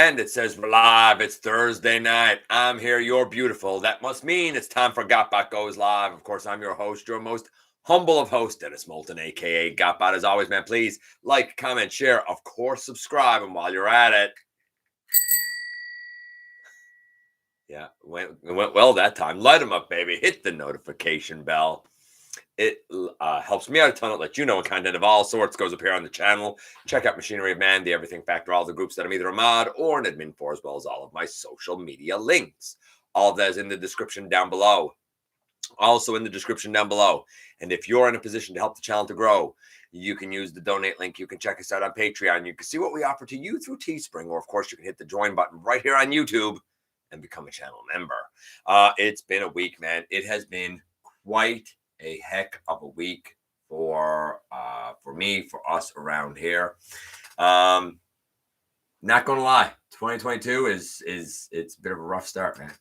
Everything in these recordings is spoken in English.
And it says we're live. It's Thursday night. I'm here. You're beautiful. That must mean it's time for GotBot Goes live. Of course, I'm your host, your most humble of hosts, Dennis Moulton, a.k.a. GotBot. As always, man, please like, comment, share. Of course, subscribe. And while you're at it, yeah, it went well that time. Light them up, baby. Hit the notification bell. It helps me out a ton. It lets you know when content of all sorts goes up here on the channel. Check out Machinery of Man, The Everything Factor, all the groups that I'm either a mod or an admin for, as well as all of my social media links. All of that is in the description down below. Also in the description down below. And if you're in a position to help the channel to grow, you can use the donate link. You can check us out on Patreon. You can see what we offer to you through Teespring. Or, of course, you can hit the join button right here on YouTube and become a channel member. It's been a week, man. It has been quite a heck of a week for me, for us around here. Not gonna lie, 2022 is it's a bit of a rough start, man.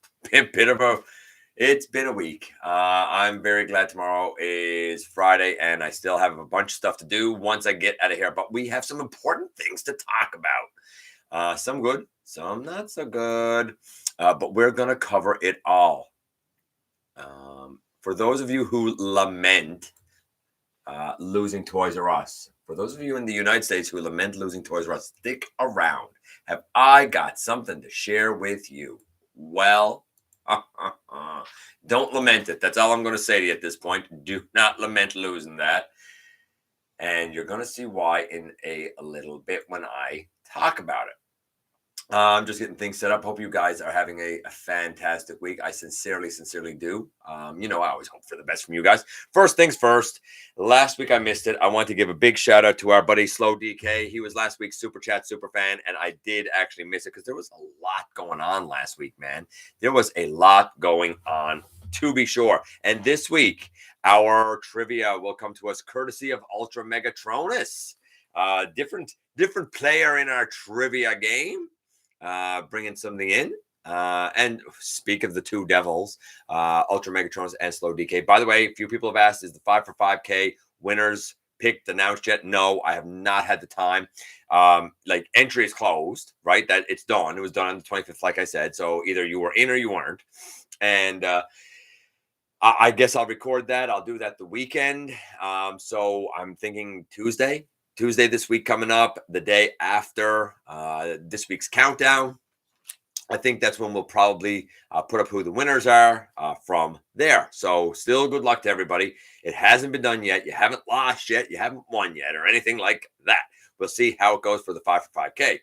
It's been a week. I'm very glad tomorrow is Friday and I still have a bunch of stuff to do once I get out of here. But we have some important things to talk about. Some good, some not so good. But we're gonna cover it all. For those of you who lament losing Toys R Us, for those of you in the United States who lament losing Toys R Us, stick around. Have I got something to share with you? Well, don't lament it. That's all I'm going to say to you at this point. Do not lament losing that. And you're going to see why in a little bit when I talk about it. I'm just getting things set up. Hope you guys are having a fantastic week. I sincerely do. I always hope for the best from you guys. First things first, last week I missed it. I want to give a big shout out to our buddy Slow DK. He was last week's Super Chat Super Fan, and I did actually miss it because there was a lot going on last week, man. There was a lot going on, to be sure. And this week, our trivia will come to us courtesy of Ultra Megatronus. Different player in our trivia game. Bringing something in. And speak of the two devils, Ultra Megatronus and Slow DK. By the way, a few people have asked, is the 5 for 5K winners picked announced yet? No, I have not had the time. Entry is closed, right? That it's done. It was done on the 25th, like I said. So either you were in or you weren't. And I guess I'll record that. I'll do that the weekend. So I'm thinking Tuesday this week coming up, the day after this week's countdown. I think that's when we'll probably put up who the winners are from there. So still good luck to everybody. It hasn't been done yet. You haven't lost yet. You haven't won yet or anything like that. We'll see how it goes for the 5 for 5K.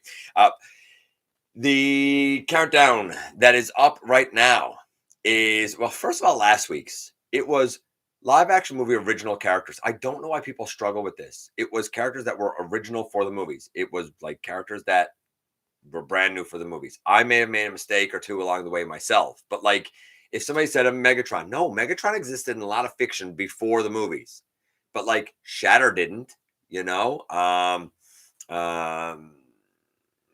The countdown that is up right now is, well, first of all, last week's. It was live action movie original characters. I don't know why people struggle with this. It was characters that were original for the movies. It was like characters that were brand new for the movies. I may have made a mistake or two along the way myself, but like if somebody said a Megatron, no, Megatron existed in a lot of fiction before the movies, but like Shatter didn't,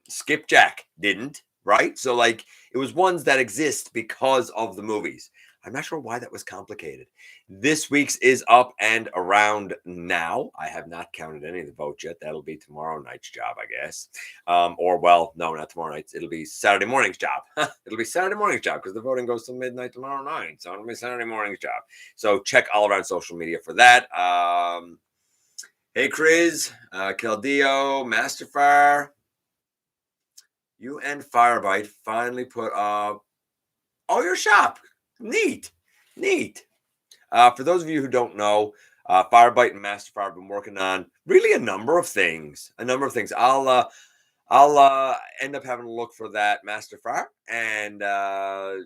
Skipjack didn't, right? So like it was ones that exist because of the movies. I'm not sure why that was complicated. This week's is up and around now. I have not counted any of the votes yet. That'll be tomorrow night's job, I guess. No, not tomorrow night. It'll be Saturday morning's job. It'll be Saturday morning's job because the voting goes till midnight tomorrow night. So it'll be Saturday morning's job. So check all around social media for that. Hey, Chris, Keldeo, Masterfire. You and Firebite finally put up your shop. Neat. For those of you who don't know, Firebite and Masterfire have been working on really a number of things. I'll end up having to look for that Masterfire, and I'll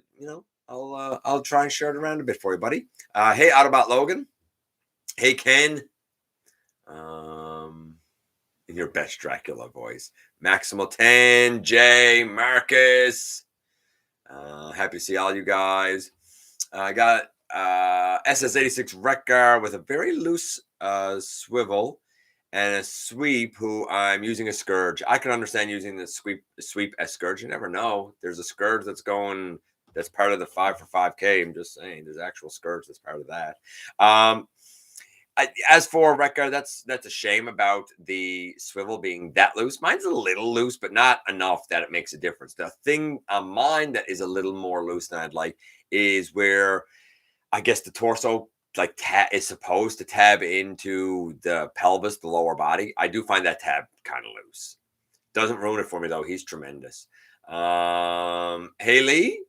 try and share it around a bit for you, buddy. Hey, Autobot Logan. Hey, Ken. In your best Dracula voice, Maximal 10, Jay, Marcus. Happy to see all you guys. I got SS86 Wreckar with a very loose swivel and a sweep who I'm using a Scourge. I can understand using the sweep as Scourge. You never know. There's a Scourge that's part of the 5 for 5K. I'm just saying there's actual Scourge that's part of that. As for Rekka, that's a shame about the swivel being that loose. Mine's a little loose, but not enough that it makes a difference. The thing on mine that is a little more loose than I'd like is where I guess the torso like is supposed to tab into the pelvis, the lower body. I do find that tab kind of loose. Doesn't ruin it for me though. He's tremendous. Haley.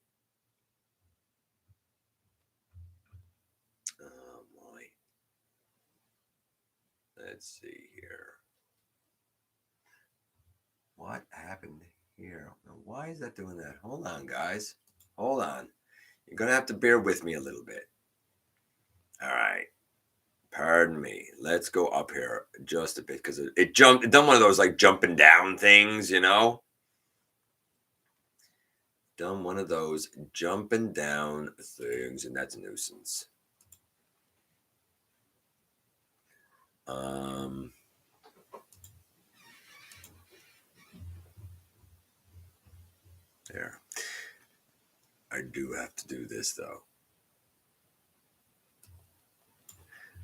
Oh boy. Let's see here. What happened here? Why is that doing that? Hold on, guys. Hold on. You're gonna have to bear with me a little bit. All right. Pardon me. Let's go up here just a bit because it jumped. It done one of those like jumping down things, you know. Done one of those jumping down things, and that's a nuisance. There. I do have to do this though.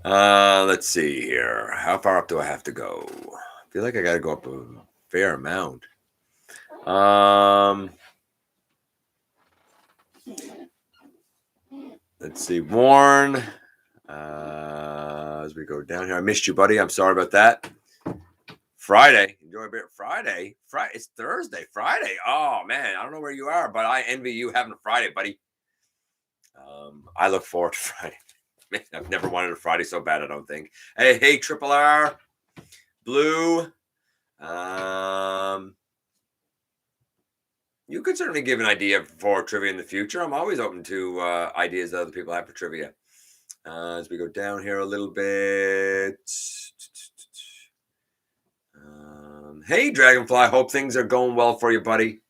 Let's see here. How far up do I have to go? I feel like I got to go up a fair amount. Let's see. Warren. As we go down here, I missed you, buddy. I'm sorry about that. Friday. Enjoy a bit. Friday. It's Thursday. Friday. Oh man, I don't know where you are, but I envy you having a Friday, buddy. I look forward to Friday. I've never wanted a Friday so bad, I don't think. Hey, Triple R, Blue. You could certainly give an idea for trivia in the future. I'm always open to ideas that other people have for trivia. As we go down here a little bit. Hey, Dragonfly. Hope things are going well for you, buddy.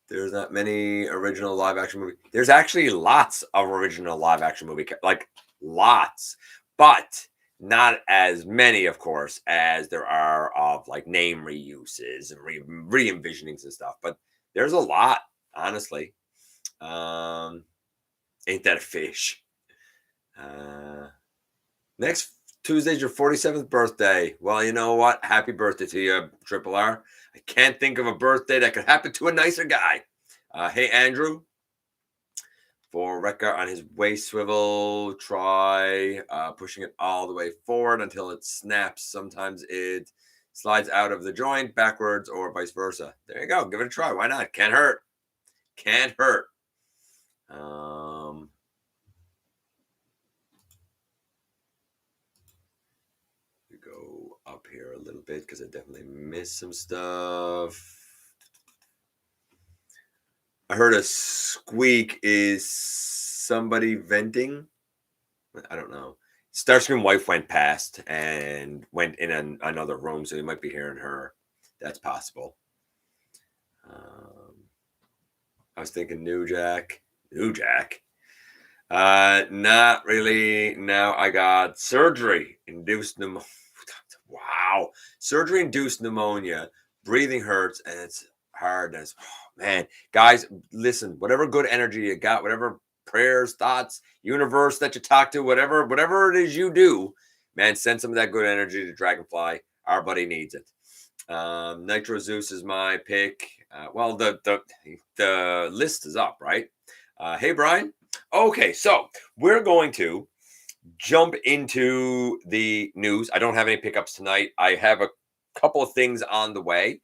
There's not many original live action movies. There's actually lots of original live action movie, like lots, but not as many, of course, as there are of like name reuses and re-envisionings and stuff. But there's a lot, honestly. Ain't that a fish? Next Tuesday's your 47th birthday. Well, you know what? Happy birthday to you, Triple R. I can't think of a birthday that could happen to a nicer guy. Hey, Andrew. For Rekka on his waist swivel, try pushing it all the way forward until it snaps. Sometimes it slides out of the joint backwards or vice versa. There you go. Give it a try. Why not? Can't hurt. Can't hurt. Go up here a little bit because I definitely missed some stuff. I heard a squeak. Is somebody venting? I don't know. Starscream wife went past and went in another room, so you might be hearing her. That's possible. I was thinking New Jack. Not really. Now I got surgery-induced pneumonia. Wow. Surgery-induced pneumonia. Breathing hurts, and it's hard. And man, guys, listen, whatever good energy you got, whatever prayers, thoughts, universe that you talk to, whatever it is you do, man, send some of that good energy to Dragonfly. Our buddy needs it. Nitro Zeus is my pick. Well, the list is up, right? Hey, Brian. Okay, so we're going to jump into the news. I don't have any pickups tonight. I have a couple of things on the way.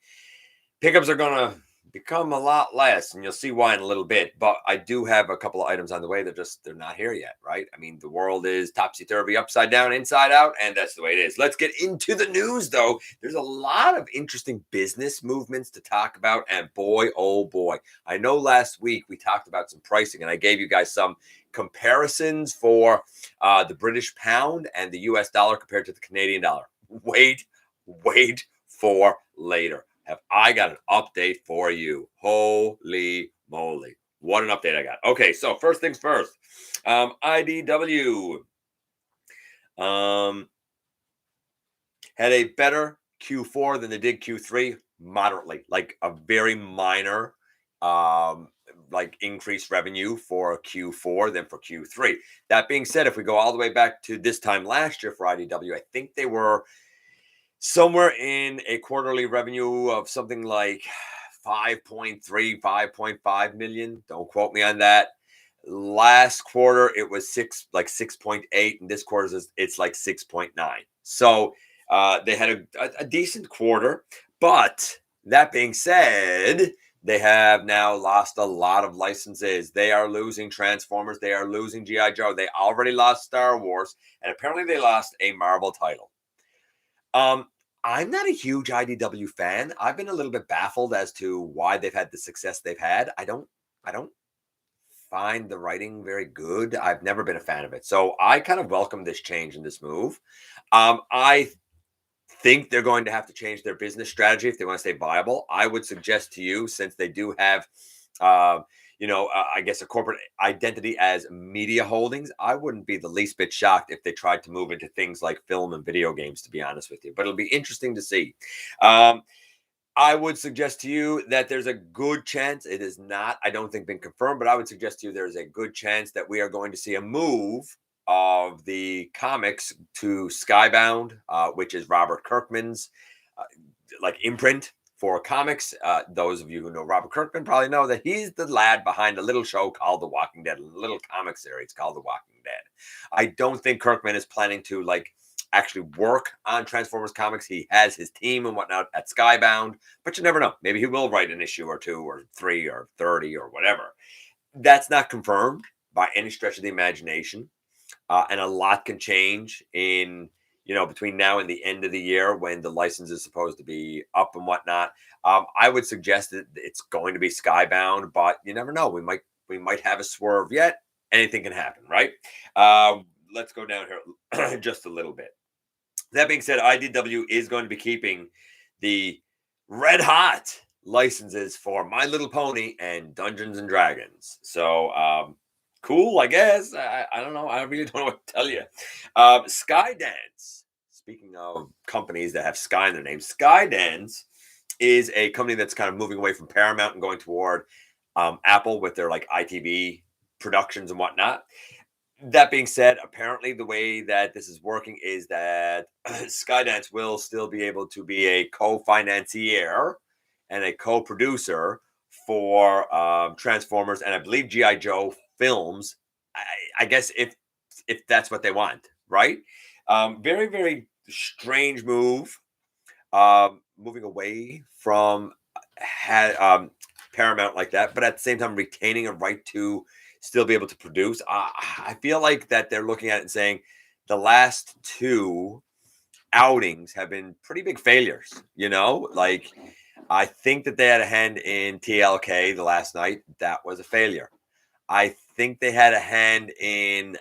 Pickups are going to become a lot less, and you'll see why in a little bit. But I do have a couple of items on the way. They're not here yet, right? I mean, the world is topsy-turvy, upside down, inside out, and that's the way it is. Let's get into the news, though. There's a lot of interesting business movements to talk about, and boy, oh boy. I know last week we talked about some pricing, and I gave you guys some comparisons for the British pound and the US dollar compared to the Canadian dollar. Wait for later. Have I got an update for you? Holy moly. What an update I got. Okay, so first things first. IDW had a better Q4 than they did Q3, moderately, like a very minor like increased revenue for Q4 than for Q3. That being said, if we go all the way back to this time last year for IDW, I think they were somewhere in a quarterly revenue of something like 5.3, 5.5 million. Don't quote me on that. Last quarter it was 6.8, and this quarter it's like 6.9. So they had a decent quarter, but that being said, they have now lost a lot of licenses. They are losing Transformers, they are losing GI Joe, they already lost Star Wars, and apparently they lost a Marvel title. I'm not a huge IDW fan. I've been a little bit baffled as to why they've had the success they've had. I don't find the writing very good. I've never been a fan of it. So I kind of welcome this change in this move. I think they're going to have to change their business strategy if they want to stay viable. I would suggest to you, since they do have, I guess a corporate identity as Media Holdings, I wouldn't be the least bit shocked if they tried to move into things like film and video games, to be honest with you. But it'll be interesting to see. I would suggest to you that there's a good chance, it is not, I don't think, been confirmed, but I would suggest to you there's a good chance that we are going to see a move of the comics to Skybound, which is Robert Kirkman's imprint for comics. Those of you who know Robert Kirkman probably know that he's the lad behind a little show called The Walking Dead, a little comic series called The Walking Dead. I don't think Kirkman is planning to actually work on Transformers comics. He has his team and whatnot at Skybound, but you never know. Maybe he will write an issue or 2 or 3 or 30 or whatever. That's not confirmed by any stretch of the imagination. And a lot can change in, between now and the end of the year when the license is supposed to be up and whatnot. I would suggest that it's going to be Skybound, but you never know. We might have a swerve yet. Anything can happen, right? Let's go down here just a little bit. That being said, IDW is going to be keeping the red hot licenses for My Little Pony and Dungeons and Dragons. So, cool, I guess. I don't know. I really don't know what to tell you. Skydance, speaking of companies that have Sky in their name, Skydance is a company that's kind of moving away from Paramount and going toward Apple with their ITV productions and whatnot. That being said, apparently the way that this is working is that Skydance will still be able to be a co-financier and a co-producer for Transformers and I believe G.I. Joe films. I guess if that's what they want, right? Very, very strange move. Moving away from Paramount like that, but at the same time retaining a right to still be able to produce. I feel like that they're looking at it and saying the last 2 outings have been pretty big failures. I think that they had a hand in TLK the last night. That was a failure. I think they had a hand in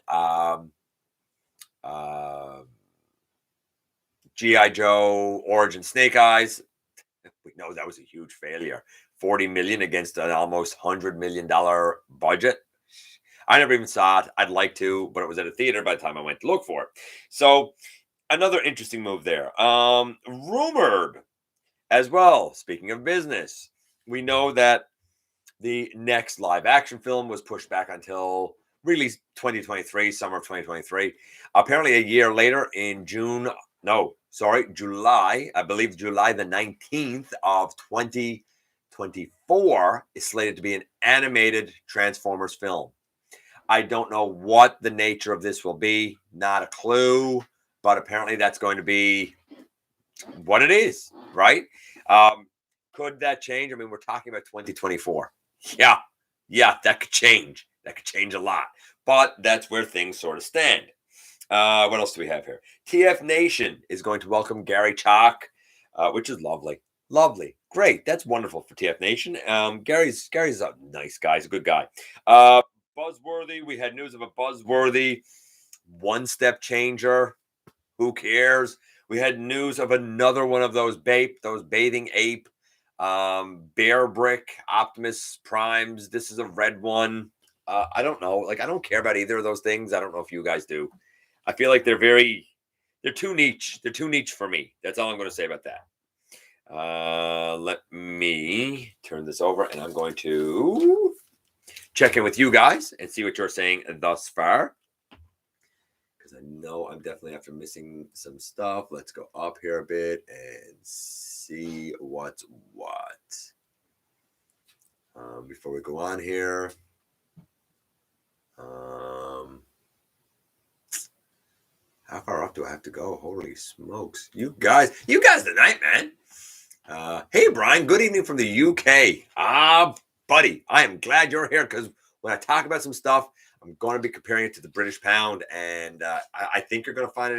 G.I. Joe Origin Snake Eyes. We know that was a huge failure. $40 million against an almost $100 million budget. I never even saw it. I'd like to, but it was at a theater by the time I went to look for it. So another interesting move there. Rumored as well, speaking of business, we know that the next live action film was pushed back until really 2023, summer of 2023. Apparently a year later in July, I believe July the 19th of 2024 is slated to be an animated Transformers film. I don't know what the nature of this will be. Not a clue, but apparently that's going to be what it is, right? Could that change? I mean, we're talking about 2024. Yeah, that could change. That could change a lot, but that's where things sort of stand. What else do we have here? TF Nation is going to welcome Gary Chalk, which is lovely. Lovely. Great. That's wonderful for TF Nation. Gary's a nice guy. He's a good guy. Buzzworthy. We had news of a buzzworthy one-step changer. Who cares? We had news of another one of those bathing ape, bear brick, Optimus Primes. This is a red one. I don't know. I don't care about either of those things. I don't know if you guys do. I feel like they're too niche. They're too niche for me. That's all I'm going to say about that. Let me turn this over and I'm going to check in with you guys and see what you're saying thus far. Because I know I'm definitely after missing some stuff. Let's go up here a bit and see what's what. Before we go on here. How far up do I have to go? Holy smokes. You guys tonight, man. Hey, Brian, good evening from the UK. Buddy, I am glad you're here because when I talk about some stuff, I'm going to be comparing it to the British pound, and I think you're going to find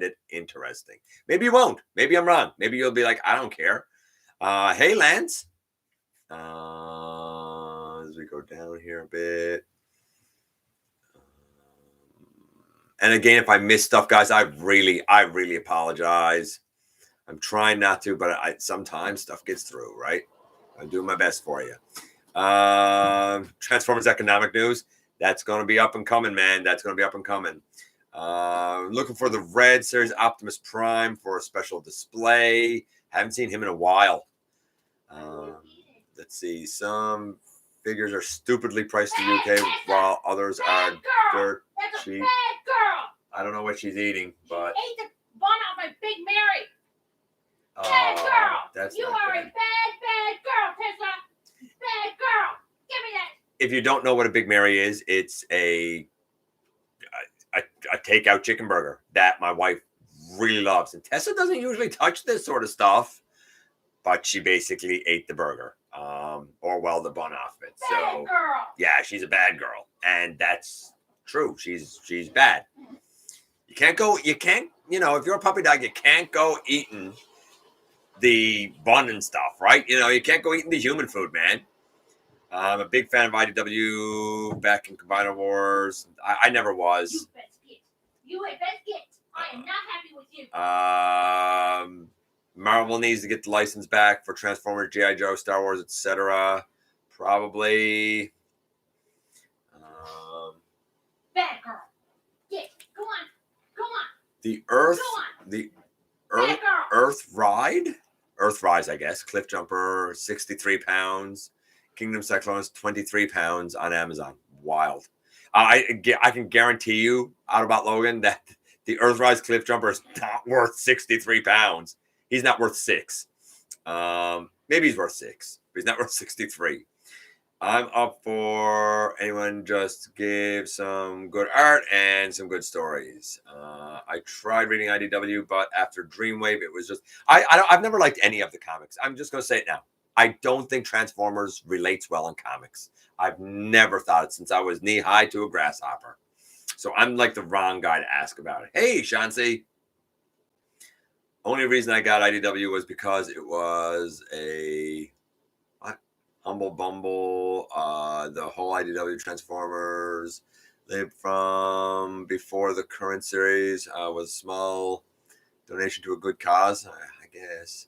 it interesting. Maybe you won't. Maybe I'm wrong. Maybe you'll be like, I don't care. Hey, Lance. As we go down here a bit. And again, if I miss stuff, guys, I really apologize. I'm trying not to, but sometimes stuff gets through, right? I'm doing my best for you. Transformers economic news. That's going to be up and coming, man. That's going to be up and coming. Looking for the Red Series Optimus Prime for a special display. Haven't seen him in a while. Let's see. Some figures are stupidly priced in the UK, while others are dirt cheap. I don't know what she's eating, but she ate the bun off my Big Mary. Bad girl. You are a bad girl, Tesla. Bad girl. Give me that. If you don't know what a Big Mary is, it's a takeout chicken burger that my wife really loves. And Tessa doesn't usually touch this sort of stuff, but she basically ate the burger, or the bun off it. Bad girl. Yeah, she's a bad girl, and that's true. She's bad. You can't, if you're a puppy dog, you can't go eating the bun and stuff, right? You can't go eating the human food, man. I'm a big fan of IDW back in Combiner Wars. I never was. You best get. I am not happy with you. Marvel needs to get the license back for Transformers, G.I. Joe, Star Wars, etc. Probably. Bad girl. Get. Go on. The Earth Rise, I guess. Cliff Jumper, 63 pounds. Kingdom Cyclones, 23 pounds on Amazon. Wild. I can guarantee you, Autobot Logan, that the Earthrise Cliff Jumper is not worth 63 pounds. He's not worth 6. Maybe he's worth 6, but he's not worth 63. I'm up for anyone just give some good art and some good stories. I tried reading IDW, but after Dreamwave, it was just I've never liked any of the comics. I'm just going to say it now. I don't think Transformers relates well in comics. I've never thought it since I was knee high to a grasshopper. So I'm like the wrong guy to ask about it. Hey, Shansi. Only reason I got IDW was because it was a Humble Bumble, the whole IDW Transformers lived from before the current series was a small donation to a good cause, I guess.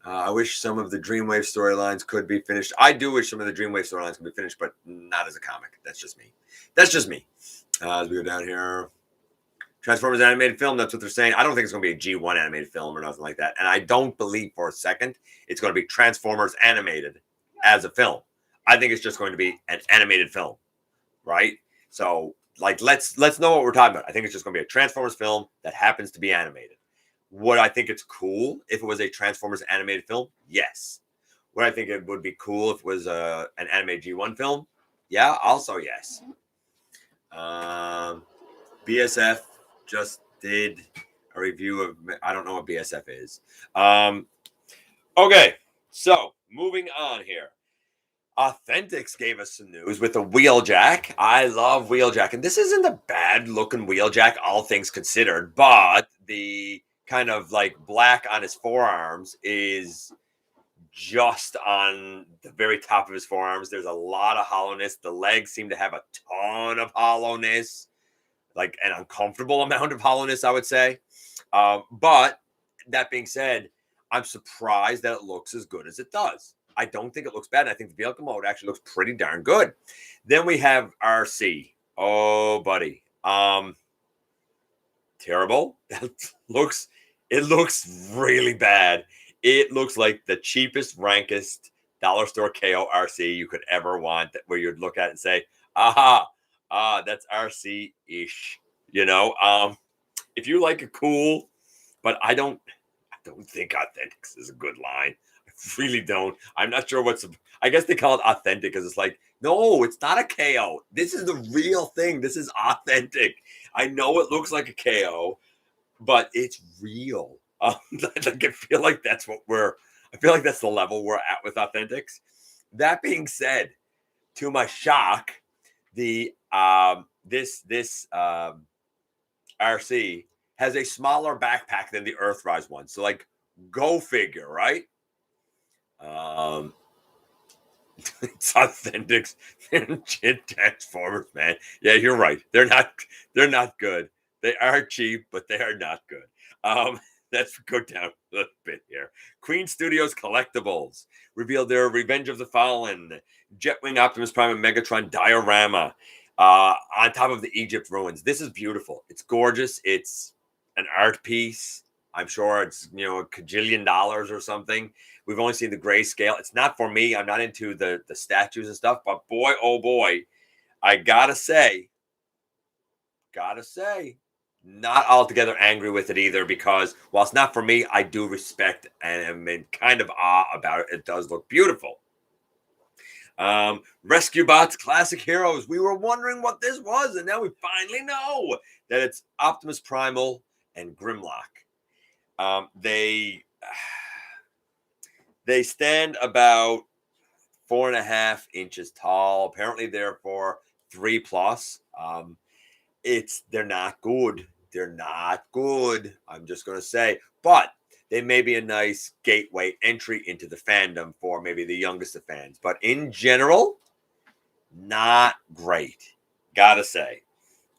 I wish some of the Dreamwave storylines could be finished. I do wish some of the Dreamwave storylines could be finished, but not as a comic. That's just me. As we go down here, Transformers animated film, that's what they're saying. I don't think it's going to be a G1 animated film or nothing like that. And I don't believe for a second it's going to be Transformers animated as a film. I think it's just going to be an animated film, right? So, let's know what we're talking about. I think it's just going to be a Transformers film that happens to be animated. Would I think it's cool if it was a Transformers animated film? Yes. Would I think it would be cool if it was an animated G1 film? Yeah, also yes. BSF just did a review of, I don't know what BSF is. Okay, so moving on here. Authentics gave us some news with a Wheeljack. I love Wheeljack, and this isn't a bad looking Wheeljack, all things considered, but the kind of like black on his forearms is just on the very top of his forearms. There's a lot of hollowness. The legs seem to have a ton of hollowness, like an uncomfortable amount of hollowness, I would say. But that being said, I'm surprised that it looks as good as it does. I don't think it looks bad. I think the vehicle mode actually looks pretty darn good. Then we have RC. Oh, buddy. Terrible. It looks really bad. It looks like the cheapest, rankest dollar store KO RC you could ever want, that where you'd look at it and say, that's RC-ish. If you like it, cool, but I don't think authentics is a good line. I really don't. I'm not sure I guess they call it authentic because it's like, no, it's not a KO. This is the real thing. This is authentic. I know it looks like a KO, but it's real. I feel like that's the level we're at with authentics. That being said, to my shock, the this RC has a smaller backpack than the Earthrise one. So like, go figure, right? It's authentics. Shit Transformers, man. Yeah, you're right. They're not good. They are cheap, but they are not good. Let's go down a little bit here. Queen Studios Collectibles revealed their Revenge of the Fallen, Jetwing Optimus Prime and Megatron diorama on top of the Egypt ruins. This is beautiful. It's gorgeous. It's an art piece. I'm sure it's, a $1 $1,000,000 or something. We've only seen the grayscale. It's not for me. I'm not into the statues and stuff, but boy, oh boy, I gotta say, not altogether angry with it either, because while it's not for me, I do respect and am in kind of awe about it. It does look beautiful. Rescue Bots Classic Heroes. We were wondering what this was, and now we finally know that it's Optimus Primal and Grimlock. They stand about 4.5 inches tall. Apparently, they're for 3+. They're not good. They're not good. I'm just gonna say, but they may be a nice gateway entry into the fandom for maybe the youngest of fans. But in general, not great. Gotta say.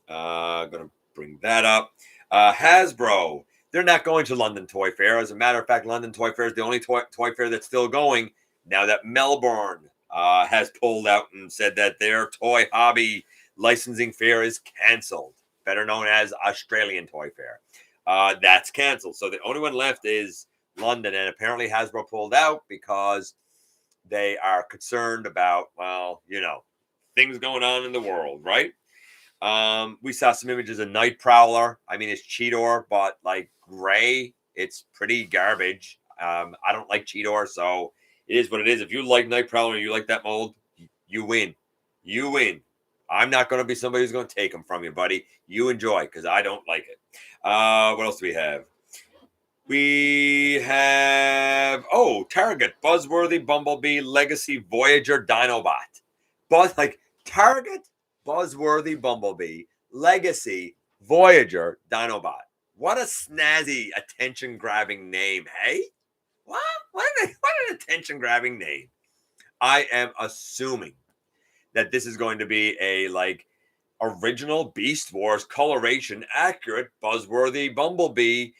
Gonna bring that up. Hasbro. They're not going to London Toy Fair. As a matter of fact, London Toy Fair is the only toy fair that's still going now that Melbourne has pulled out and said that their toy hobby licensing fair is canceled, better known as Australian Toy Fair. That's canceled. So the only one left is London, and apparently Hasbro pulled out because they are concerned about, things going on in the world, right? We saw some images of Night Prowler. I mean, it's Cheetor, but like gray. It's pretty garbage. I don't like Cheetor, so it is what it is. If you like Night Prowler and you like that mold, you win. You win. I'm not going to be somebody who's going to take them from you, buddy. You enjoy, because I don't like it. What else do we have? We have, Target, Buzzworthy, Bumblebee, Legacy, Voyager, Dinobot. Target, Buzzworthy, Bumblebee, Legacy, Voyager, Dinobot. What a snazzy, attention-grabbing name, hey? What an attention-grabbing name. I am assuming that this is going to be a, original Beast Wars coloration, accurate, Buzzworthy, Bumblebee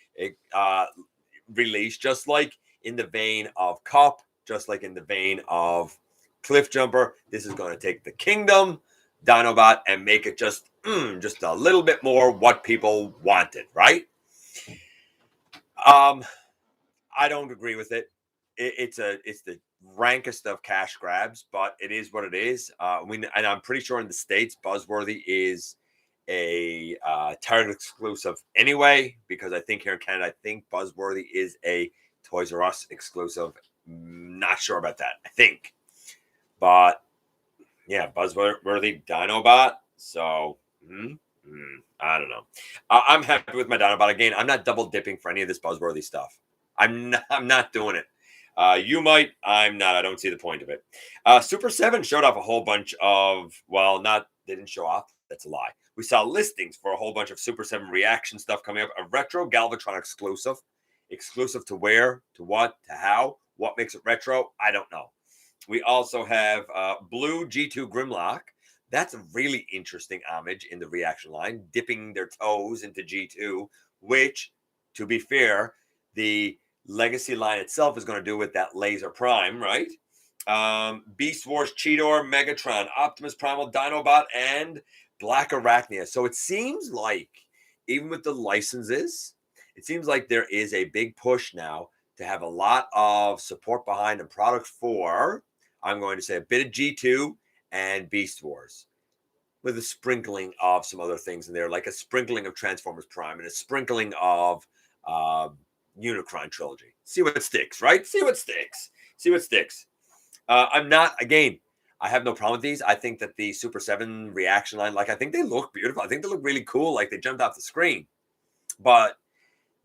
release, just like in the vein of Cup, just like in the vein of Cliff Jumper. This is going to take the Kingdom Dinobot and make it just a little bit more what people wanted, right? I don't agree with it. It's the rankest of cash grabs, but it is what it is. And I'm pretty sure in the States, Buzzworthy is a Target exclusive anyway, because I think here in Canada, Buzzworthy is a Toys R Us exclusive. Not sure about that. I think, but yeah, Buzzworthy Dinobot. So I don't know. I'm happy with my Dinobot. Again, I'm not double dipping for any of this Buzzworthy stuff. I'm not doing it. You might. I'm not. I don't see the point of it. Super 7 showed off a whole bunch of, they didn't show off. That's a lie. We saw listings for a whole bunch of Super 7 reaction stuff coming up. A retro Galvatron exclusive. Exclusive to where, to what, to how, what makes it retro? I don't know. We also have Blue G2 Grimlock. That's a really interesting homage in the reaction line, dipping their toes into G2, which, to be fair, the Legacy line itself is going to do with that Laser Prime, right? Beast Wars, Cheetor, Megatron, Optimus Primal, Dinobot, and Black Arachnia. So it seems like, even with the licenses, it seems like there is a big push now to have a lot of support behind and product for I'm going to say a bit of G2 and Beast Wars, with a sprinkling of some other things in there, like a sprinkling of Transformers Prime and a sprinkling of Unicron trilogy. See what sticks, right? See what sticks. See what sticks. I'm not, again, I have no problem with these. I think that the Super 7 reaction line, like, I think they look beautiful. I think they look really cool. Like, they jumped off the screen. But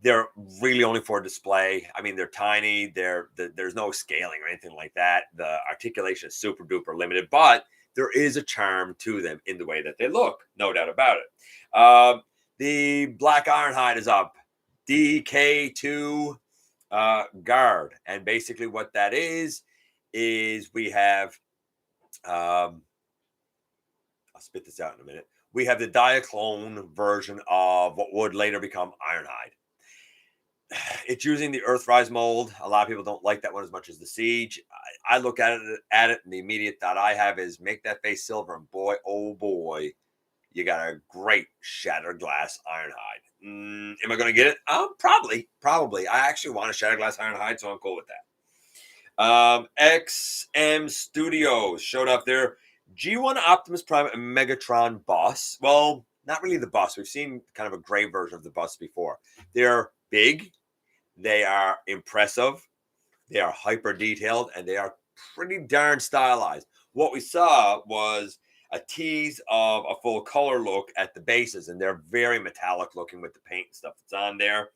they're really only for display. I mean, they're tiny. There's no scaling or anything like that. The articulation is super duper limited, but there is a charm to them in the way that they look. No doubt about it. The Black Ironhide is up. DK2 guard. And basically what that is we have, I'll spit this out in a minute. We have the Diaclone version of what would later become Ironhide. It's using the Earthrise mold. A lot of people don't like that one as much as the Siege. I look at it, and the immediate thought I have is make that face silver, and boy, oh boy, you got a great shattered glass Ironhide. Am I going to get it? Probably. I actually want a shattered glass Ironhide, so I'm cool with that. XM Studios showed up their G1 Optimus Prime and Megatron bus. Well, not really the bus. We've seen kind of a gray version of the bus before. They're big, they are impressive, they are hyper detailed, and they are pretty darn stylized. What we saw was a tease of a full color look at the bases, and they're very metallic looking with the paint and stuff that's on there.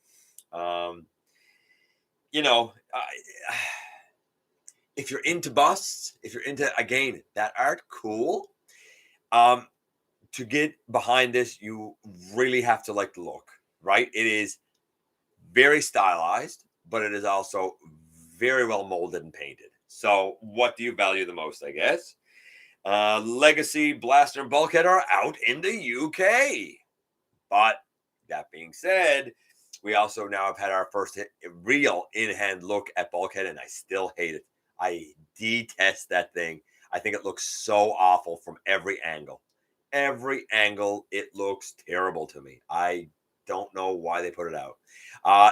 If you're into busts, if you're into, again, that art, cool. To get behind this, you really have to like the look, right? It is very stylized, but it is also very well molded and painted. So what do you value the most, I guess? Legacy, Blaster, and Bulkhead are out in the UK. But that being said, we also now have had our first real in-hand look at Bulkhead, and I still hate it. I detest that thing. I think it looks so awful from every angle. Every angle, it looks terrible to me. I don't know why they put it out.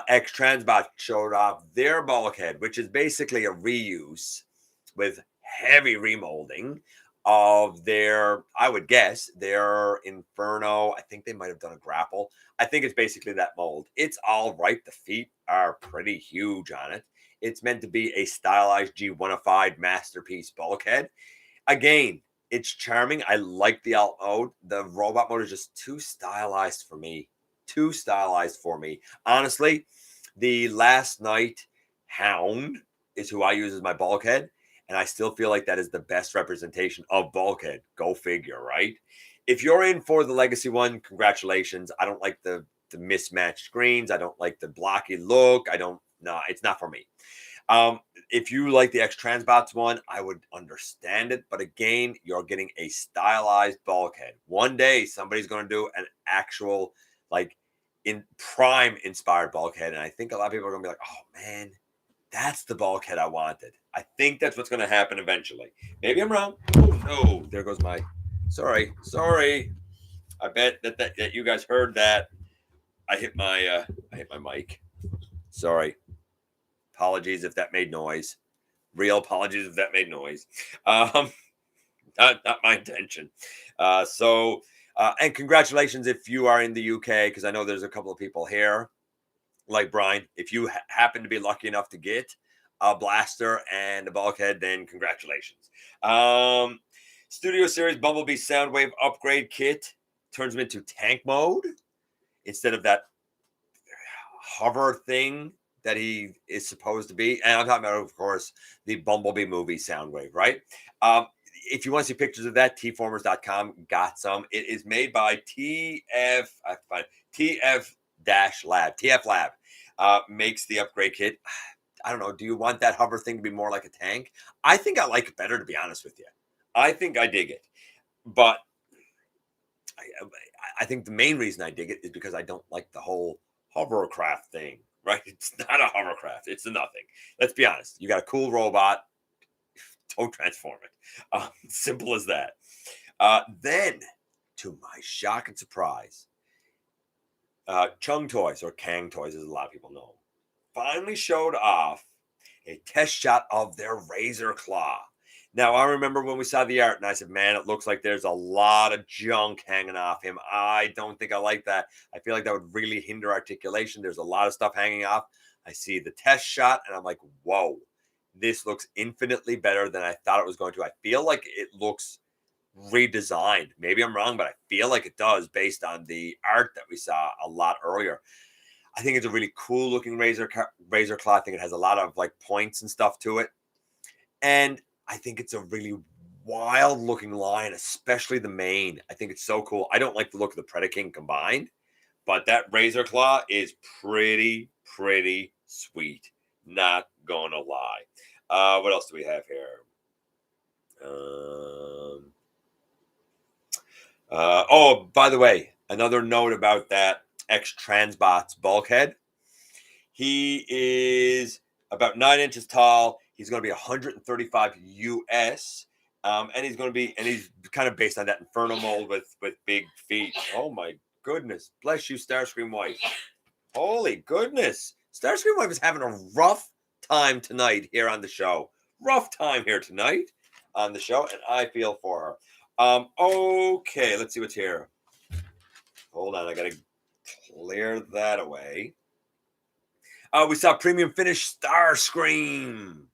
X-transbots showed off their Bulkhead, which is basically a reuse with heavy remolding of their, I would guess, their Inferno. I think they might have done a grapple. I think it's basically that mold. It's all right. The feet are pretty huge on it. It's meant to be a stylized G1ified masterpiece Bulkhead. Again, it's charming. I like the alt mode. The robot mode is just too stylized for me. Honestly, the Last Night Hound is who I use as my Bulkhead, and I still feel like that is the best representation of Bulkhead. Go figure, right? If you're in for the Legacy one, congratulations. I don't like the mismatched screens. I don't like the blocky look. It's not for me. If you like the X-transbots one, I would understand it. But again, you're getting a stylized Bulkhead. One day, somebody's going to do an actual, like, in Prime inspired Bulkhead. And I think a lot of people are going to be like, oh, man, that's the Bulkhead I wanted. I think that's what's going to happen eventually. Maybe I'm wrong. Oh, no. There goes my... Sorry. I bet that you guys heard that. I hit my mic. Sorry. Apologies if that made noise. Real apologies if that made noise. Not my intention. And congratulations if you are in the UK, because I know there's a couple of people here, like Brian. If you happen to be lucky enough to get a Blaster and a Bulkhead, then congratulations. Studio Series Bumblebee Soundwave upgrade kit turns them into tank mode instead of that hover thing that he is supposed to be. And I'm talking about, of course, the Bumblebee movie Soundwave, right? If you want to see pictures of that, tformers.com got some. It is made by TF Lab. Makes the upgrade kit. I don't know. Do you want that hover thing to be more like a tank? I think I like it better, to be honest with you. I think I dig it. But I think the main reason I dig it is because I don't like the whole hovercraft thing, right? It's not a hovercraft. It's a nothing. Let's be honest. You got a cool robot. Don't transform it. Simple as that. Then, to my shock and surprise, Chung Toys, or Kang Toys as a lot of people know, finally showed off a test shot of their Razor Claw. Now, I remember when we saw the art and I said, man, it looks like there's a lot of junk hanging off him. I don't think I like that. I feel like that would really hinder articulation. There's a lot of stuff hanging off. I see the test shot and I'm like, whoa, this looks infinitely better than I thought it was going to. I feel like it looks redesigned. Maybe I'm wrong, but I feel like it does based on the art that we saw a lot earlier. I think it's a really cool looking razor claw. I think it has a lot of like points and stuff to it. And I think it's a really wild looking line, especially the mane. I think it's so cool. I don't like the look of the Predaking combined, but that razor claw is pretty sweet. Not gonna lie. What else do we have here? Oh, by the way, another note about that X-transbots Bulkhead. He is about 9 inches tall. He's going to be 135 US. And he's kind of based on that Inferno mold with big feet. Oh my goodness. Bless you, Starscream Wife. Holy goodness. Starscream Wife is having a rough time tonight here on the show. Rough time here tonight on the show, and I feel for her. Okay, let's see what's here. Hold on, I gotta clear that away. We saw premium finish Starscream.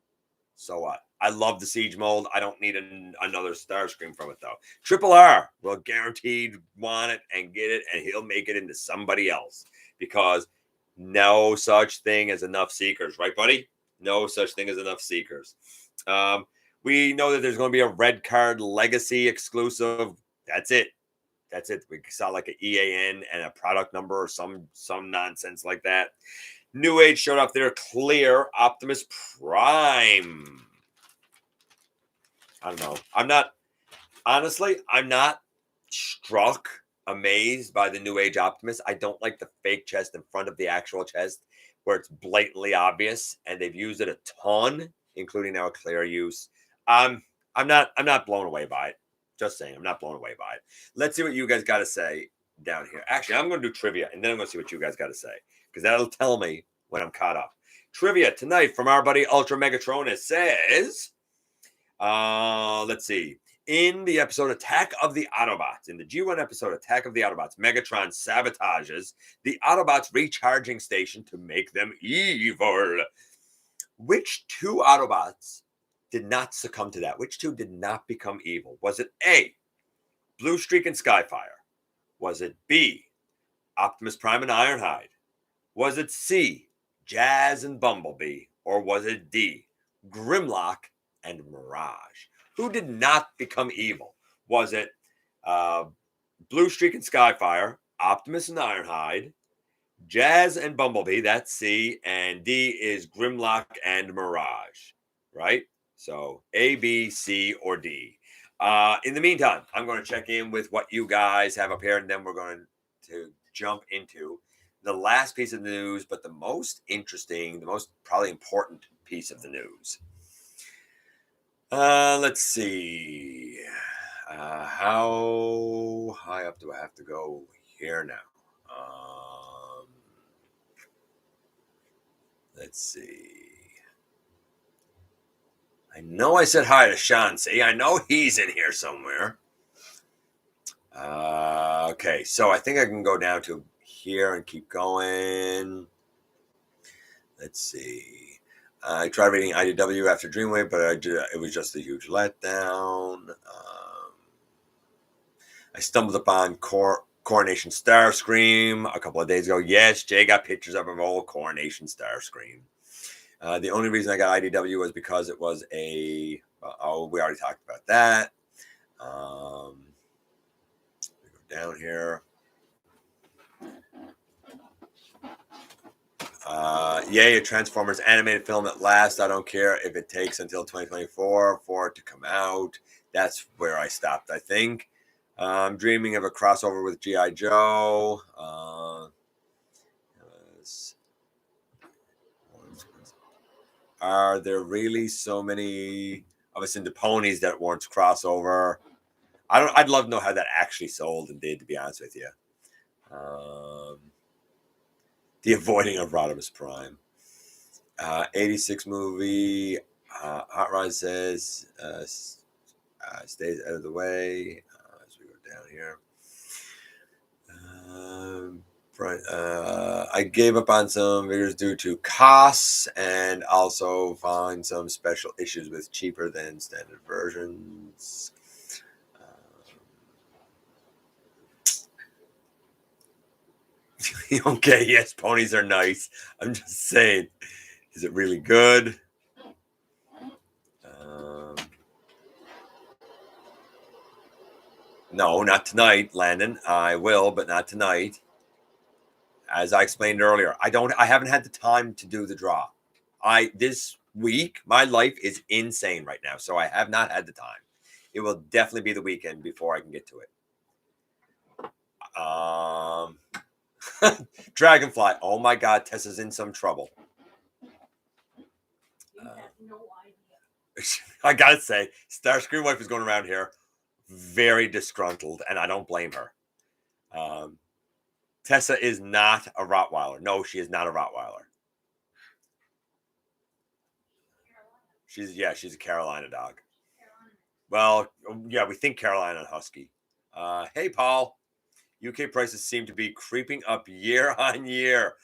So what? I love the Siege mold. I don't need another Starscream from it, though. Triple R will guaranteed want it and get it, and he'll make it into somebody else. Because no such thing as enough Seekers. Right, buddy? No such thing as enough Seekers. We know that there's going to be a red card legacy exclusive. That's it. That's it. We saw like an EAN and a product number or some nonsense like that. Newage showed off their clear Optimus Prime. I don't know. I'm not amazed by the Newage Optimus. I don't like the fake chest in front of the actual chest where it's blatantly obvious, and they've used it a ton, including now a clear use. I'm not blown away by it. Just saying, I'm not blown away by it. Let's see what you guys got to say down here. Actually, I'm going to do trivia, and then I'm going to see what you guys got to say, because that'll tell me when I'm caught up. Trivia tonight from our buddy Ultra Megatron says, let's see. In the episode Attack of the Autobots, in the G1 episode Attack of the Autobots, Megatron sabotages the Autobots' recharging station to make them evil. Which two Autobots did not succumb to that? Which two did not become evil? Was it A, Blue Streak and Skyfire? Was it B, Optimus Prime and Ironhide? Was it C, Jazz and Bumblebee? Or was it D, Grimlock and Mirage? Who did not become evil? Was it Blue Streak and Skyfire, Optimus and Ironhide, Jazz and Bumblebee, that's C, and D is Grimlock and Mirage, right? So A, B, C, or D. In the meantime, I'm going to check in with what you guys have up here, and then we're going to jump into the last piece of the news, but the most interesting, the most probably important piece of the news. Let's see. How high up do I have to go here now? Let's see. I know I said hi to Sean. See, I know he's in here somewhere. Okay, so I think I can go down to here and keep going. Let's see. I tried reading IDW after Dreamwave, but it was just a huge letdown. I stumbled upon Coronation Starscream a couple of days ago. Yes, Jay got pictures of an old Coronation Starscream. The only reason I got IDW was because it was we already talked about that. Go down here. Yay, a Transformers animated film at last. I don't care if it takes until 2024 for it to come out. That's where I stopped, I think. I'm dreaming of a crossover with G.I. Joe. Are there really so many of us into ponies that warrants crossover? I'd love to know how that actually sold and did, to be honest with you. The avoiding of Optimus Prime. 86 movie. Hot Rod says, stays out of the way as we go down here. I gave up on some figures due to costs and also find some special issues with cheaper than standard versions. Okay, yes, ponies are nice. I'm just saying, is it really good? No, not tonight, Landon. I will, but not tonight. As I explained earlier, I haven't had the time to do the draw. This week, my life is insane right now, so I have not had the time. It will definitely be the weekend before I can get to it. Dragonfly. Oh my God, Tessa's in some trouble. You have no idea. I gotta say, Starscream wife is going around here very disgruntled, and I don't blame her. Tessa is not a Rottweiler. No, she is not a Rottweiler. She's a Carolina dog. Well, yeah, we think Carolina Husky. Hey, Paul. UK prices seem to be creeping up year on year.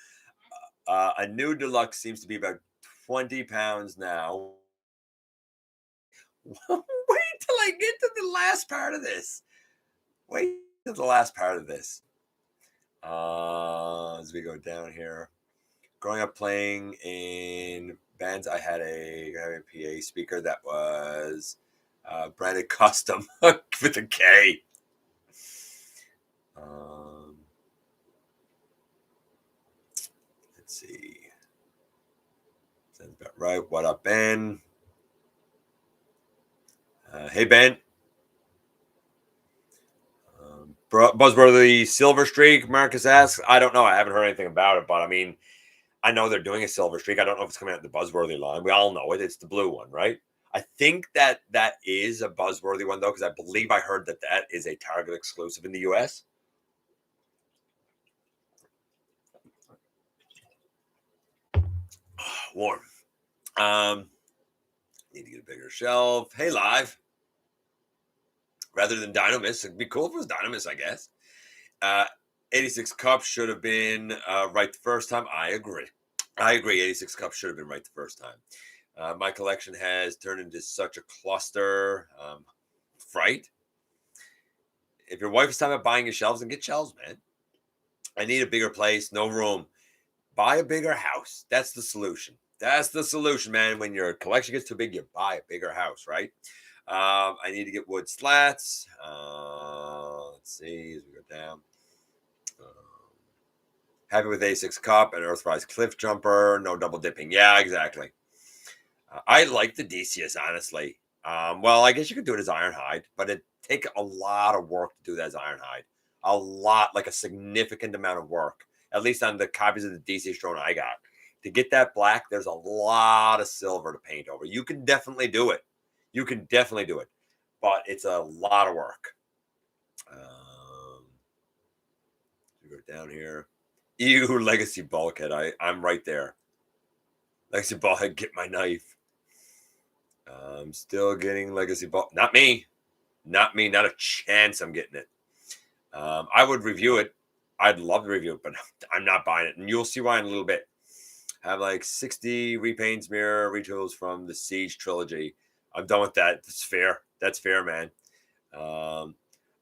A new deluxe seems to be about £20 now. Wait till I get to the last part of this. As we go down here. Growing up playing in bands, I had a PA speaker that was branded custom with a K. Let's see. Sounds about right. What up, Ben? Hey, Ben. Buzzworthy Silver Streak, Marcus asks. I don't know. I haven't heard anything about it, but I mean, I know they're doing a Silver Streak. I don't know if it's coming out of the Buzzworthy line. We all know it. It's the blue one, right? I think that is a Buzzworthy one, though, because I believe I heard that is a Target exclusive in the U.S. Warm. Need to get a bigger shelf. Hey, Live. Rather than Dynamis, it'd be cool if it was Dynamis, I guess. 86 Cup should have been right the first time. I agree. 86 Cup should have been right the first time. My collection has turned into such a cluster. Fright. If your wife is talking about buying your shelves, then get shelves, man. I need a bigger place, no room. Buy a bigger house. That's the solution. Man. When your collection gets too big, you buy a bigger house, right? I need to get wood slats. Let's see as we go down. Happy with A6 Cup and Earthrise Cliff Jumper. No double dipping. Yeah, exactly. I like the Decius, honestly. Well, I guess you could do it as Ironhide, but it'd take a lot of work to do that as Ironhide. A lot, like a significant amount of work. At least on the copies of the Decius drone I got. To get that black, there's a lot of silver to paint over. You can definitely do it. But it's a lot of work. We go down here. Ew, Legacy Bulkhead. I'm right there. Legacy Bulkhead, get my knife. I'm still getting Legacy Bulkhead. Not me. Not a chance I'm getting it. I would review it. I'd love to review it, but I'm not buying it. And you'll see why in a little bit. I have like 60 repaints, mirror, retools from the Siege trilogy. I'm done with that. That's fair, man.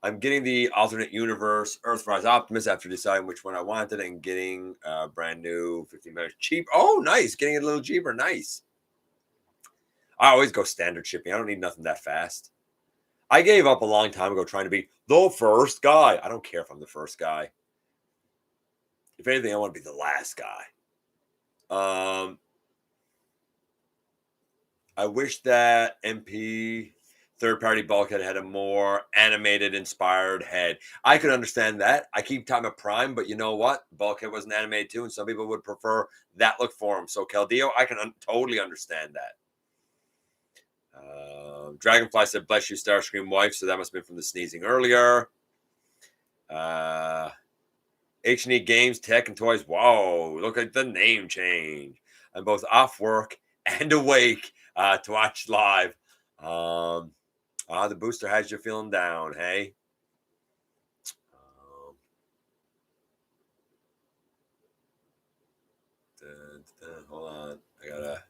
I'm getting the alternate universe Earthrise Optimus after deciding which one I wanted and getting brand new 15 minutes cheap. Oh, nice. Getting it a little cheaper. Nice. I always go standard shipping. I don't need nothing that fast. I gave up a long time ago trying to be the first guy. I don't care if I'm the first guy. If anything, I want to be the last guy. I wish that MP third-party Bulkhead had a more animated, inspired head. I could understand that. I keep talking about Prime, but you know what? Bulkhead wasn't animated too, and some people would prefer that look for him. So, Caldeo, I can totally understand that. Dragonfly said, bless you, Starscream wife. So that must have been from the sneezing earlier. H&E Games, Tech, and Toys. Whoa, look at the name change. I'm both off work and awake. to watch live. The booster has you feeling down, hey? Hold on, I gotta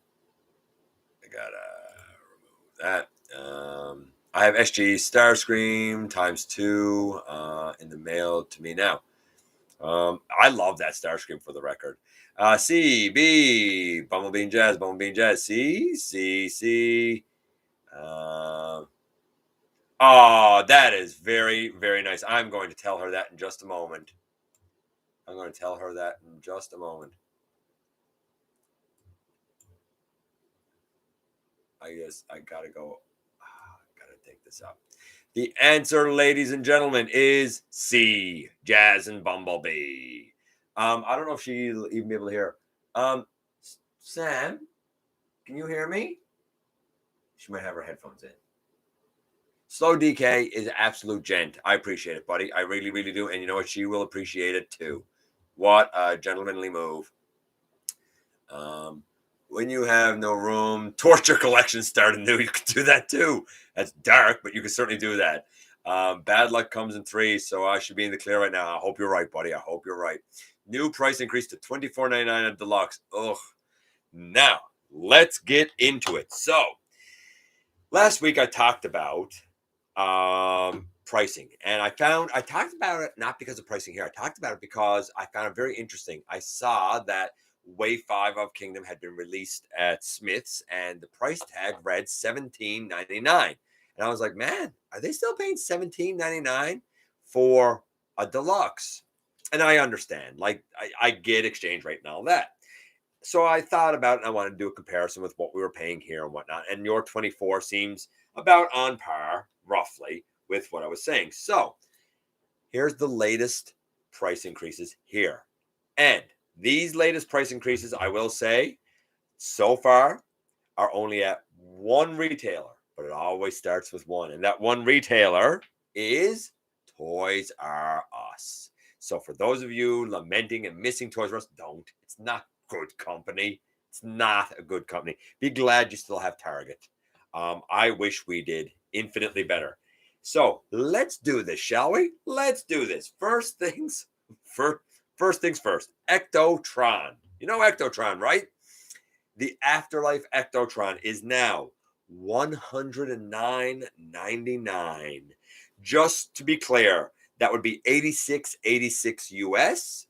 remove that. I have SG Starscream ×2 in the mail to me now. I love that Starscream, for the record. C, B, Bumblebee and Jazz, C, C, C. Oh, that is very, very nice. I'm going to tell her that in just a moment. I guess I gotta go. Gotta take this up. The answer, ladies and gentlemen, is C, Jazz and Bumblebee. I don't know if she'll even be able to hear. Sam, can you hear me? She might have her headphones in. Slow DK is an absolute gent. I appreciate it, buddy. I really, really do. And you know what? She will appreciate it too. What a gentlemanly move. When you have no room, torture collection started new. You could do that too. That's dark, but you can certainly do that. Bad luck comes in threes, so I should be in the clear right now. I hope you're right, buddy. I hope you're right. New price increase to $24.99 on deluxe. Ugh. Now, let's get into it. So, last week I talked about pricing, and I talked about it not because of pricing here. I talked about it because I found it very interesting. I saw that Wave 5 of Kingdom had been released at Smith's, and the price tag read $17.99. And I was like, man, are they still paying $17.99 for a deluxe? And I understand, like, I get exchange rate and all that. So I thought about it, and I wanted to do a comparison with what we were paying here and whatnot. And your 24 seems about on par, roughly, with what I was saying. So here's the latest price increases here. And these latest price increases, I will say, so far are only at one retailer, but it always starts with one. And that one retailer is Toys R Us. So for those of you lamenting and missing Toys R Us, don't. It's not good company. It's not a good company. Be glad you still have Target. I wish we did infinitely better. So let's do this, shall we? Let's do this. First things first. Ectotron. You know Ectotron, right? The Afterlife Ectotron is now $109.99. Just to be clear, that would be $86.86 US,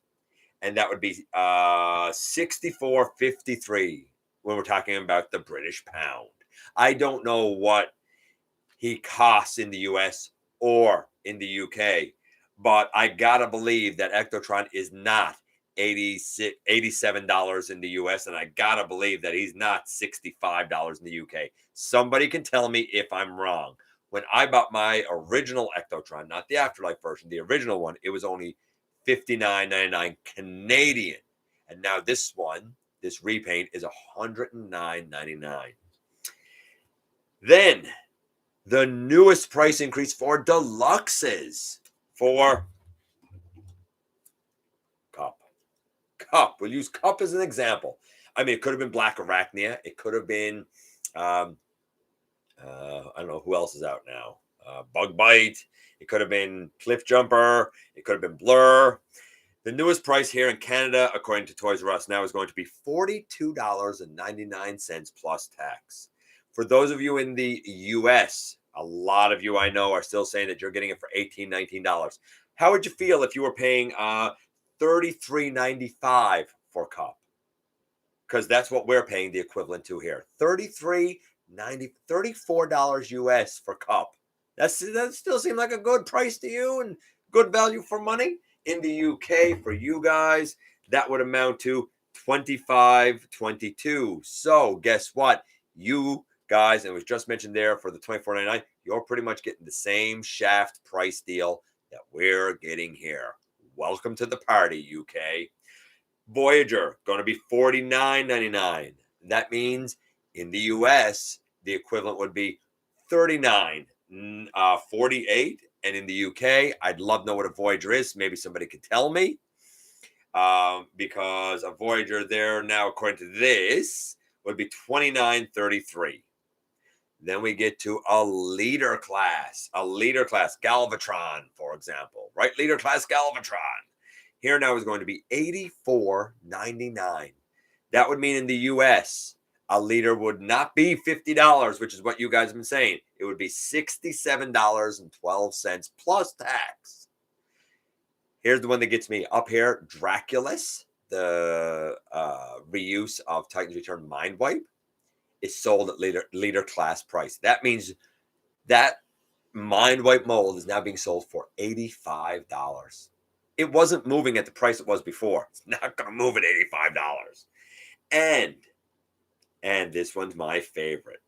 and that would be $64.53 when we're talking about the British pound. I don't know what he costs in the US or in the UK, but I gotta believe that Ectotron is not $87 in the US, and I gotta believe that he's not $65 in the UK. Somebody can tell me if I'm wrong. When I bought my original Ectotron, not the Afterlife version, the original one, it was only $59.99 Canadian. And now this one, this repaint, is $109.99. Then the newest price increase for deluxes for Cup. We'll use Cup as an example. I mean, it could have been Black Arachnia. It could have been, I don't know who else is out now. Bug Bite. It could have been Cliff Jumper. It could have been Blur. The newest price here in Canada, according to Toys R Us, now is going to be $42.99 plus tax. For those of you in the US, a lot of you I know are still saying that you're getting it for $18, $19. How would you feel if you were paying $33.95 for Cup? Because that's what we're paying the equivalent to here. $34 US for Cup. That still seems like a good price to you and good value for money. In the UK, for you guys, that would amount to $25.22. So guess what? You guys, and it was just mentioned there for the $24.99, you're pretty much getting the same shaft price deal that we're getting here. Welcome to the party, UK. Voyager, going to be $49.99. That means in the US, the equivalent would be $39.48. And in the UK, I'd love to know what a Voyager is. Maybe somebody could tell me. Because a Voyager there now, according to this, would be $29.33. Then we get to a leader class. A leader class, Galvatron, for example. Right? Leader class Galvatron. Here now is going to be $84.99. That would mean in the US, a liter would not be $50, which is what you guys have been saying. It would be $67.12 plus tax. Here's the one that gets me up here. Draculus, the reuse of Titan's Return Mind Wipe, is sold at leader class price. That means that Mind Wipe mold is now being sold for $85. It wasn't moving at the price it was before. It's not going to move at $85. And this one's my favorite.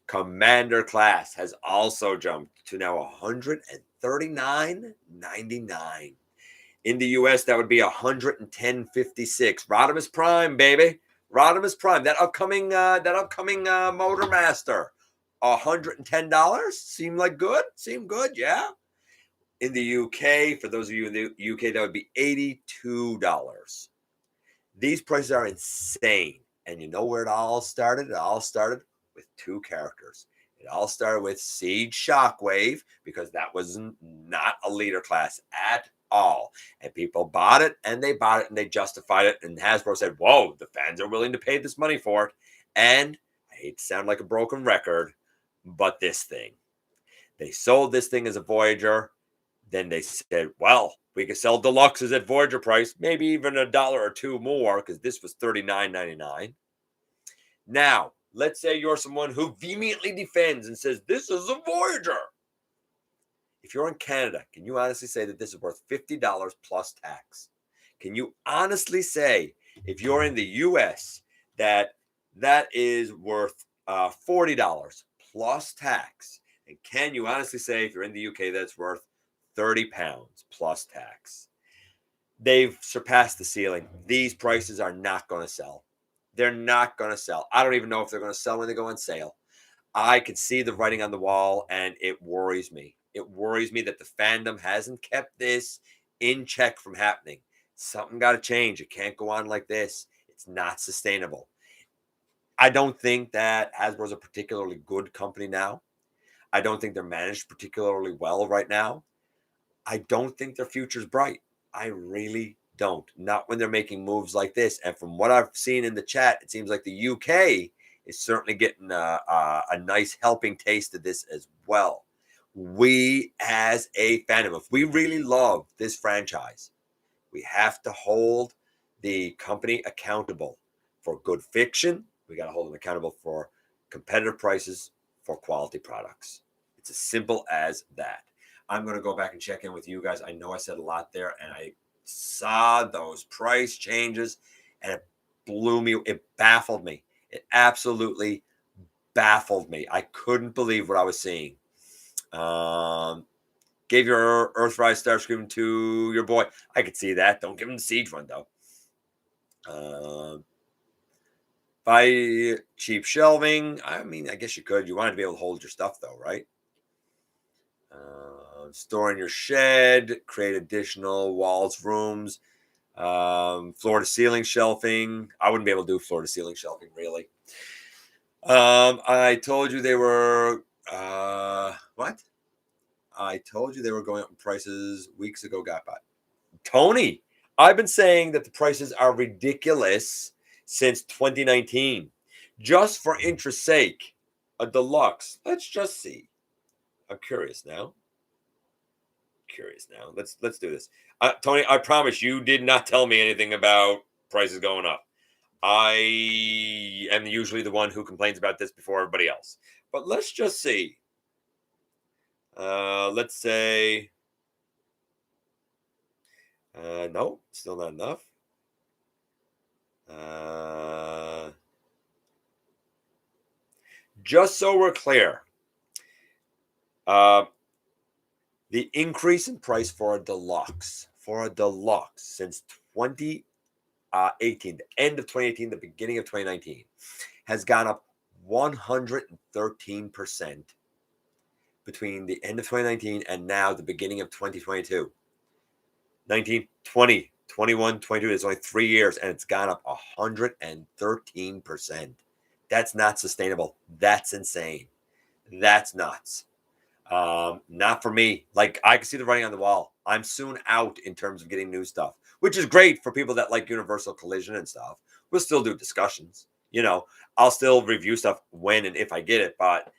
Commander class has also jumped to now $139.99. In the US, that would be $110.56. Rodimus Prime, baby. Rodimus Prime. That upcoming Motormaster. $110. Seem good, yeah. In the UK, for those of you in the UK, that would be $82. These prices are insane. And you know where it all started? It all started with two characters. It all started with Siege Shockwave, because that was not a leader class at all. And people bought it, and they justified it. And Hasbro said, whoa, the fans are willing to pay this money for it. And I hate to sound like a broken record, but this thing. They sold this thing as a Voyager. Then they said, well, we could sell deluxes at Voyager price, maybe even $1 or $2 more, because this was $39.99. Now, let's say you're someone who vehemently defends and says, this is a Voyager. If you're in Canada, can you honestly say that this is worth $50 plus tax? Can you honestly say, if you're in the US, that is worth $40 plus tax? And can you honestly say, if you're in the UK, that's worth £30 plus tax? They've surpassed the ceiling. These prices are not going to sell. They're not going to sell. I don't even know if they're going to sell when they go on sale. I can see the writing on the wall, and it worries me. It worries me that the fandom hasn't kept this in check from happening. Something got to change. It can't go on like this. It's not sustainable. I don't think that Hasbro's a particularly good company now. I don't think they're managed particularly well right now. I don't think their future's bright. I really don't. Not when they're making moves like this. And from what I've seen in the chat, it seems like the UK is certainly getting a nice helping taste of this as well. We, as a fandom, if we really love this franchise, we have to hold the company accountable for good fiction. We got to hold them accountable for competitive prices for quality products. It's as simple as that. I'm going to go back and check in with you guys. I know I said a lot there, and I saw those price changes, and it blew me. It baffled me. It absolutely baffled me. I couldn't believe what I was seeing. Gave your Earthrise Starscream to your boy. I could see that. Don't give him the Siege one, though. Buy cheap shelving. I mean, I guess you could. You wanted to be able to hold your stuff, though, right? Store in your shed. Create additional walls, rooms. Floor to ceiling shelving. I wouldn't be able to do floor to ceiling shelving, really. I told you they were what? I told you they were going up in prices weeks ago, GotBot. Tony, I've been saying that the prices are ridiculous since 2019. Just for interest's sake, a deluxe. Let's just see. I'm curious now. Let's do this. Tony, I promise you did not tell me anything about prices going up. I am usually the one who complains about this before everybody else. But let's just see. Let's say, no, still not enough. Just so we're clear, the increase in price for a deluxe since 2018, the end of 2018, the beginning of 2019, has gone up 113% between the end of 2019 and now the beginning of 2022. 19, 20, 21, 22, it's only 3 years, and it's gone up 113%. That's not sustainable. That's insane. That's nuts. Not for me. Like, I can see the writing on the wall. I'm soon out in terms of getting new stuff, which is great for people that like Universal Collision and stuff. We'll still do discussions. You know, I'll still review stuff when and if I get it. But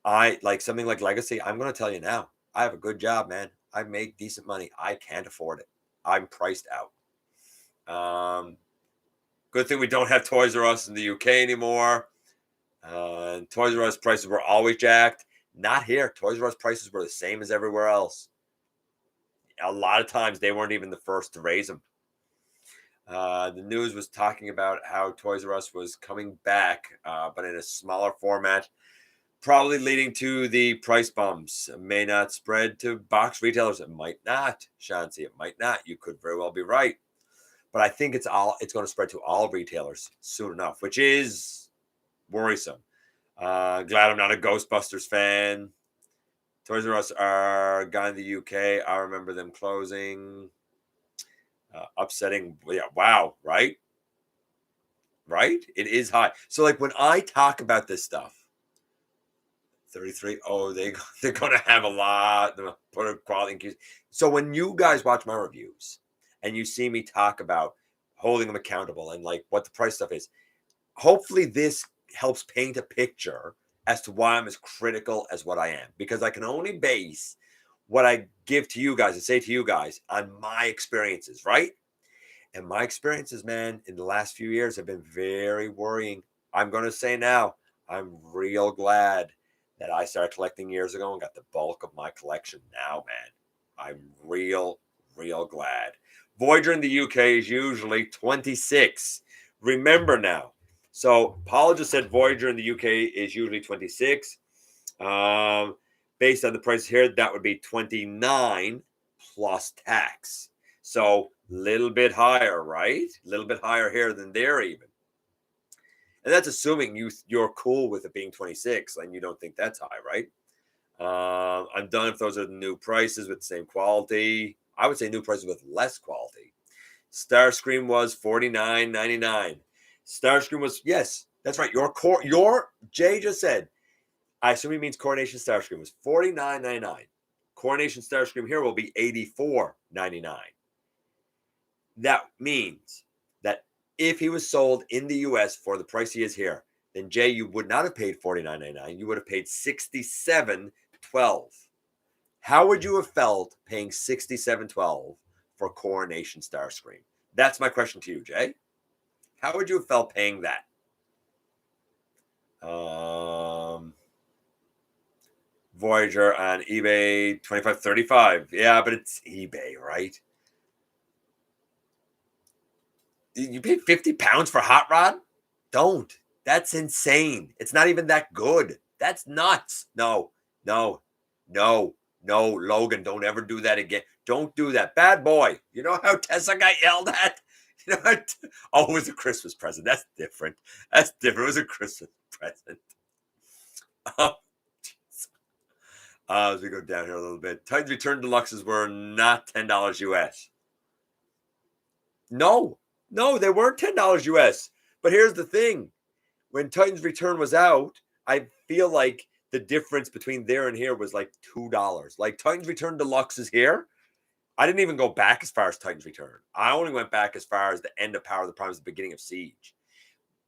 I like something like Legacy. I'm going to tell you now, I have a good job, man. I make decent money. I can't afford it. I'm priced out. Good thing we don't have Toys R Us in the UK anymore. Toys R Us prices were always jacked. Not here. Toys R Us prices were the same as everywhere else. A lot of times they weren't even the first to raise them. The news was talking about how Toys R Us was coming back, but in a smaller format, probably leading to the price bumps. It may not spread to box retailers. It might not, Shanti. It might not. You could very well be right. But I think it's going to spread to all retailers soon enough, which is worrisome. Glad I'm not a Ghostbusters fan. Toys R Us are gone in the UK. I remember them closing. Upsetting. Yeah, wow, right? Right? It is high. So, like, when I talk about this stuff, 33, they're going to have a lot. Put a quality increase. So when you guys watch my reviews and you see me talk about holding them accountable and, like, what the price stuff is, hopefully this helps paint a picture as to why I'm as critical as what I am, because I can only base what I give to you guys and say to you guys on my experiences, right? And my experiences, man, in the last few years have been very worrying. I'm going to say now, I'm real glad that I started collecting years ago and got the bulk of my collection now, man. I'm real glad. Voyager in the UK is usually 26. Remember now. So Paula just said Voyager in the UK is usually 26. Based on the price here, that would be 29 plus tax. So a little bit higher, right? A little bit higher here than there even. And that's assuming you're cool with it being 26 and you don't think that's high, right? I'm done if those are the new prices with the same quality. I would say new prices with less quality. Starscream was $49.99. Starscream was, yes, that's right. Your Jay just said, I assume he means Coronation Starscream was $49.99. Coronation Starscream here will be $84.99. That means that if he was sold in the US for the price he is here, then Jay, you would not have paid $49.99. You would have paid $67.12. How would you have felt paying $67.12 for Coronation Starscream? That's my question to you, Jay. How would you have felt paying that? Voyager on eBay, $25.35. Yeah, but it's eBay, right? You paid 50 pounds for Hot Rod? Don't. That's insane. It's not even that good. That's nuts. No, Logan, don't ever do that again. Don't do that. Bad boy. You know how Tessa got yelled at? You know what? Oh, it was a Christmas present. That's different. It was a Christmas present. As we go down here a little bit. Titans Return Deluxes were not $10 US. No, they weren't $10 US. But here's the thing. When Titans Return was out, I feel like the difference between there and here was like $2. Like Titans Return Deluxe is here. I didn't even go back as far as Titans Return. I only went back as far as the end of Power of the Primes, the beginning of Siege.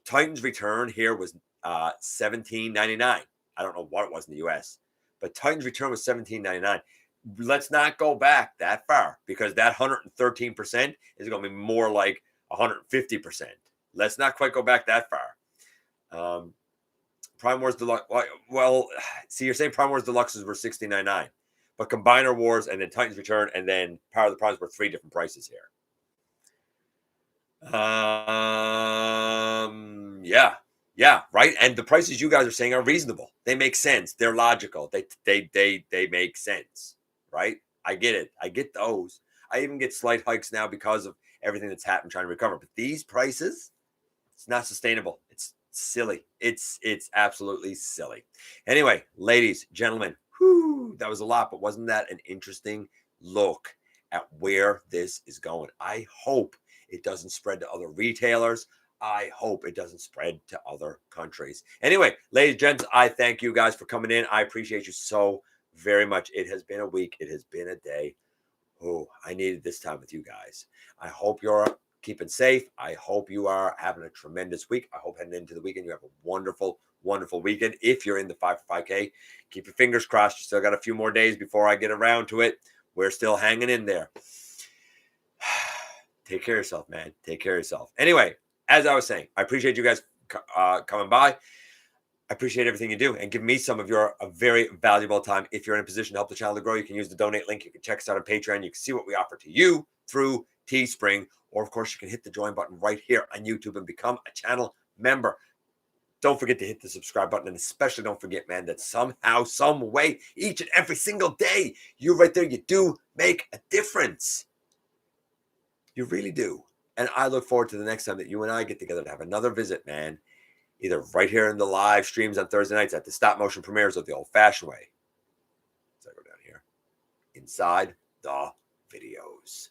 Titans Return here was $17.99. I don't know what it was in the US, but Titans Return was $17.99. Let's not go back that far because that 113% is going to be more like 150%. Let's not quite go back that far. Prime Wars Deluxe. Well, see, you're saying Prime Wars Deluxes were $69.99, but Combiner Wars and then Titans Return and then Power of the Primes were three different prices here. Yeah, right. And the prices you guys are saying are reasonable. They make sense. They're logical. They make sense, right? I get it. I get those. I even get slight hikes now because of everything that's happened trying to recover. But these prices, it's not sustainable. It's silly. It's absolutely silly. Anyway, ladies, gentlemen, that was a lot, but wasn't that an interesting look at where this is going? I hope it doesn't spread to other retailers. I hope it doesn't spread to other countries. Anyway, ladies and gents, I thank you guys for coming in. I appreciate you so very much. It has been a week. It has been a day. Oh, I needed this time with you guys. I hope you're keeping safe. I hope you are having a tremendous week. I hope heading into the weekend you have a wonderful, wonderful weekend. If you're in the 5 for 5K, keep your fingers crossed. You still got a few more days before I get around to it. We're still hanging in there. Take care of yourself, man. Take care of yourself. Anyway, as I was saying, I appreciate you guys coming by. I appreciate everything you do and give me some of your very valuable time. If you're in a position to help the channel to grow, you can use the donate link. You can check us out on Patreon. You can see what we offer to you through Teespring. Or, of course, you can hit the join button right here on YouTube and become a channel member. Don't forget to hit the subscribe button. And especially don't forget, man, that somehow, some way, each and every single day, you right there, you do make a difference. You really do. And I look forward to the next time that you and I get together to have another visit, man. Either right here in the live streams on Thursday nights at the stop motion premieres or the old-fashioned way. As I go down here. Inside the videos.